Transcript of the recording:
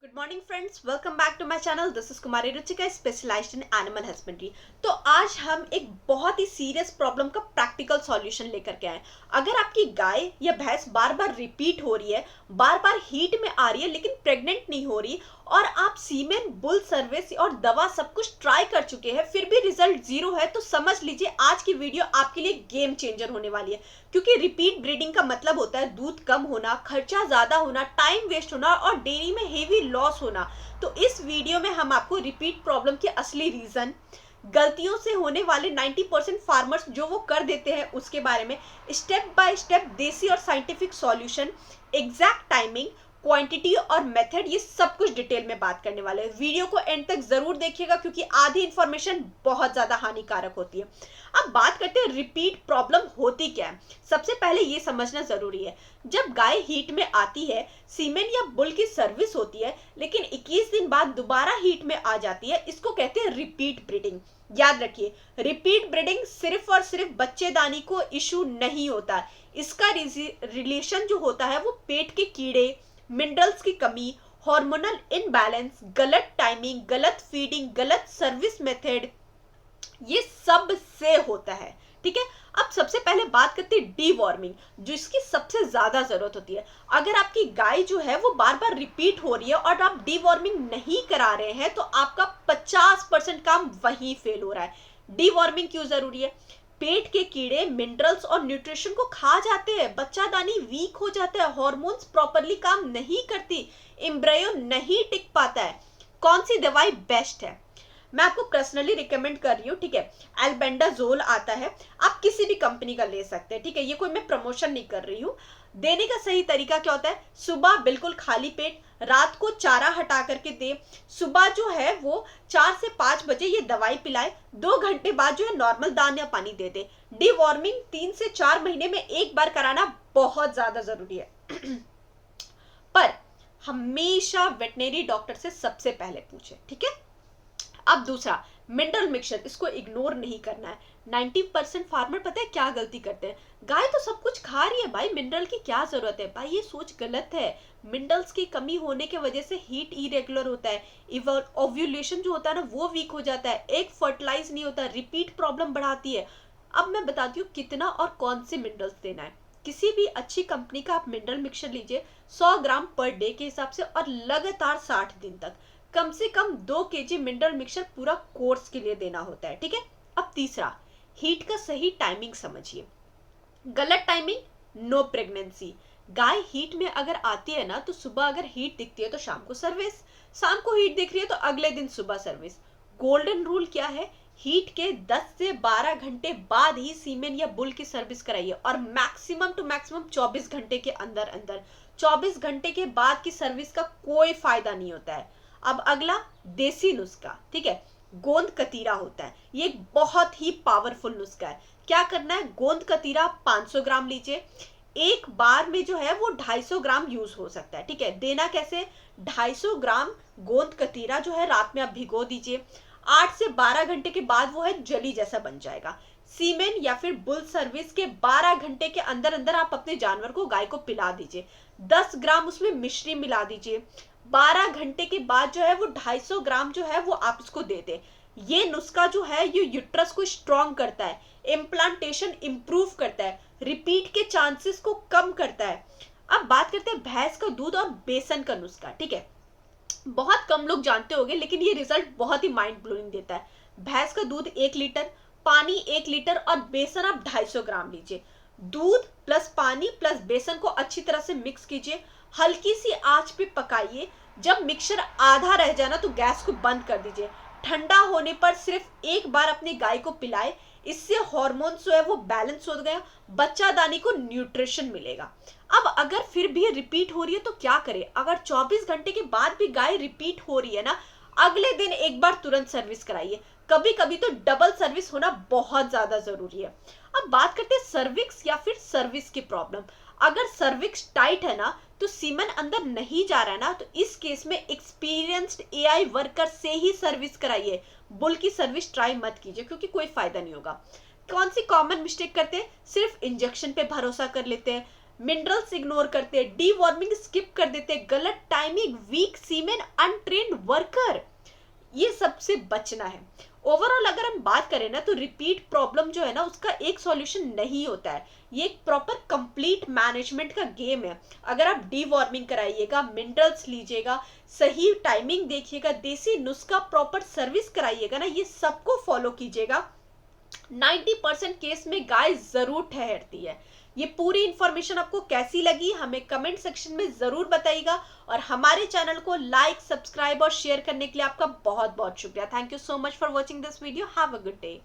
Good morning friends, welcome back to my channel. This is Kumari Ruchika, specialised in animal husbandry. तो आज हम एक बहुत ही सीरियस प्रॉब्लम का प्रैक्टिकल सॉल्यूशन लेकर के आए। अगर आपकी गाय या भैंस बार बार रिपीट हो रही है, बार बार हीट में आ रही है लेकिन प्रेग्नेंट नहीं हो रही, और आप सीमेन, बुल सर्विस और दवा सब कुछ ट्राई कर चुके हैं फिर भी रिजल्ट जीरो है, तो समझ लीजिए आज की वीडियो आपके लिए गेम चेंजर होने वाली है। क्योंकि रिपीट ब्रीडिंग का मतलब होता है दूध कम होना, खर्चा ज्यादा होना, टाइम वेस्ट होना और डेयरी में हेवी लॉस होना। तो इस वीडियो में हम आपको रिपीट प्रॉब्लम के असली रीजन, गलतियों से होने वाले 90% फार्मर्स जो वो कर देते हैं उसके बारे में, स्टेप बाय स्टेप देसी और scientific solution, exact timing, quantity और मेथड, ये सब कुछ डिटेल में बात करने वाले हैं। वीडियो को एंड तक जरूर देखिएगा क्योंकि आधी इंफॉर्मेशन बहुत ज्यादा हानिकारक होती है। अब बात करते हैं रिपीट प्रॉब्लम होती क्या है। सबसे पहले ये समझना जरूरी है, जब गाय हीट में आती है, सीमेन या बुल की सर्विस होती है लेकिन 21 दिन बाद दोबारा हीट में आ जाती है, इसको कहते हैं रिपीट ब्रीडिंग। याद रखिए, रिपीट ब्रीडिंग सिर्फ और सिर्फ बच्चेदानी को इशू नहीं होता, इसका रिलेशन जो होता है वो पेट के कीड़े, मिनरल्स की कमी, हार्मोनल इनबैलेंस, गलत टाइमिंग, गलत फीडिंग, गलत सर्विस मेथड, ये सब से होता है। ठीक है, अब सबसे पहले बात करते हैं डीवॉर्मिंग, जिसकी सबसे ज्यादा जरूरत होती है। अगर आपकी गाय जो है वो बार बार रिपीट हो रही है और आप डीवॉर्मिंग नहीं करा रहे हैं तो आपका 50% काम वहीं फेल हो रहा है। डीवॉर्मिंग क्यों जरूरी है? पेट के कीड़े मिनरल्स और न्यूट्रिशन को खा जाते हैं, बच्चादानी वीक हो जाता है, हॉर्मोन्स प्रॉपरली काम नहीं करती, एम्ब्रायो नहीं टिक पाता है। कौन सी दवाई बेस्ट है? मैं आपको पर्सनली रिकमेंड कर रही हूँ, ठीक है, एल्बेंडाजोल आता है, आप किसी भी कंपनी का ले सकते हैं। ठीक है, ये कोई मैं प्रमोशन नहीं कर रही हूँ। देने का सही तरीका क्या होता है? सुबह बिल्कुल खाली पेट, रात को चारा हटा करके दे, सुबह जो है वो 4 से 5 बजे ये दवाई पिलाए, 2 घंटे बाद जो है नॉर्मल दाना या पानी दे दे। डीवॉर्मिंग 3 से 4 महीने में एक बार कराना बहुत ज्यादा जरूरी है। पर हमेशा वेटनरी डॉक्टर से सबसे पहले पूछे, ठीक है। अब दूसरा, मिनरल मिक्सचर, इसको इग्नोर नहीं करना है। 90% फार्मर पता है क्या गलती करते हैं? गाय तो सब कुछ खा रही है भाई, मिनरल की क्या जरूरत है? भाई ये सोच गलत है। मिनरल्स की कमी होने की वजह से हीट इरेगुलर होता है, ओव्यूलेशन जो होता है ना वो वीक हो जाता है, एग फर्टिलाइज नहीं होता, रिपीट प्रॉब्लम बढ़ाती है। अब मैं बताती हूँ कितना और कौन से मिनरल्स देना है। किसी भी अच्छी कंपनी का आप मिनरल मिक्सचर लीजिए 100 ग्राम पर डे के हिसाब से, और लगातार 60 दिन तक कम से कम 2 kg मिनरल मिक्सचर पूरा कोर्स के लिए देना होता है। ठीक है, अब तीसरा, हीट का सही टाइमिंग समझिए। गलत टाइमिंग नो प्रेगनेंसी। गाय हीट में अगर आती है ना तो सुबह अगर हीट दिखती है तो शाम को सर्विस, शाम को हीट दिख रही है तो अगले दिन सुबह सर्विस। गोल्डन रूल क्या है? हीट के 10 से 12 घंटे बाद ही सीमेन या बुल की सर्विस कराइए, और मैक्सिमम टू मैक्सिमम 24 घंटे के अंदर अंदर। 24 घंटे के बाद की सर्विस का कोई फायदा नहीं होता है। अब अगला, देसी नुस्खा, ठीक है, गोंद कतीरा होता है, ये एक बहुत ही पावरफुल नुस्खा है। क्या करना है? गोंद कतीरा 500 ग्राम लीजिए, एक बार में जो है वो 250 ग्राम यूज हो सकता है। ठीक है, देना कैसे? 250 ग्राम गोंद कतीरा जो है रात में आप भिगो दीजिए, 8 से 12 घंटे के बाद वो है जली जैसा बन जाएगा। सीमेन या फिर बुल सर्विस के 12 घंटे के अंदर अंदर आप अपने जानवर को, गाय को पिला दीजिए। 10 ग्राम उसमें मिश्री मिला दीजिए, 12 घंटे के बाद जो है वो 250 ग्राम जो है वो आप इसको दे दे। ये नुस्खा जो है ये यूट्रस को स्ट्रॉन्ग करता है, इम्प्लांटेशन इंप्रूव करता है, रिपीट के चांसेस को कम करता है। अब बात करते हैं भैंस का दूध और बेसन का नुस्खा। ठीक है, बहुत कम लोग जानते होंगे लेकिन ये रिजल्ट बहुत ही माइंड ब्लोइंग देता है। भैंस का दूध 1 लीटर, पानी 1 लीटर और बेसन आप 250 ग्राम लीजिए। दूध प्लस पानी प्लस बेसन को अच्छी तरह से मिक्स कीजिए, हल्की सी आंच पे पकाइए। जब मिक्सचर आधा रह जाए ना तो गैस को बंद कर दीजिए। ठंडा होने पर सिर्फ एक बार अपनी गाय को पिलाए, इससे हार्मोन्स जो है वो बैलेंस हो गया, बच्चादानी को न्यूट्रिशन मिलेगा। अब अगर फिर भी रिपीट हो रही है तो क्या करें? अगर 24 घंटे के बाद भी गाय रिपीट हो रही है ना, अगले दिन एक बार तुरंत सर्विस कराइए। कभी कभी तो डबल सर्विस होना बहुत ज्यादा जरूरी है। अब बात करते हैं सर्विक्स या फिर सर्विस की प्रॉब्लम। अगर सर्विक्स टाइट है ना तो सीमन अंदर नहीं जा रहा है ना, तो इस केस में एक्सपीरियंस्ड एआई वर्कर से ही सर्विस कराइए। बुल की सर्विस ट्राई मत कीजिए क्योंकि कोई फायदा नहीं होगा। कौन सी कॉमन मिस्टेक करते हैं? सिर्फ इंजेक्शन पे भरोसा कर लेते हैं, मिनरल्स इग्नोर करते, डीवॉर्मिंग स्किप कर देते, गलत टाइमिंग, वीक सीमेन, अनट्रेन्ड वर्कर, ये सबसे बचना है। ओवरऑल अगर हम बात करें ना तो रिपीट प्रॉब्लम जो है ना उसका एक सॉल्यूशन नहीं होता है, ये एक प्रॉपर कंप्लीट मैनेजमेंट का गेम है। अगर आप डीवॉर्मिंग कराइएगा, मिनरल्स लीजिएगा, सही टाइमिंग देखिएगा, देसी नुस्खा प्रॉपर सर्विस कराइएगा ना, ये सबको फॉलो कीजिएगा, 90% केस में गाय जरूर ठहरती है। ये पूरी इंफॉर्मेशन आपको कैसी लगी हमें कमेंट सेक्शन में जरूर बताइएगा, और हमारे चैनल को लाइक, सब्सक्राइब और शेयर करने के लिए आपका बहुत बहुत शुक्रिया। Thank you so much for watching this video. Have a good day.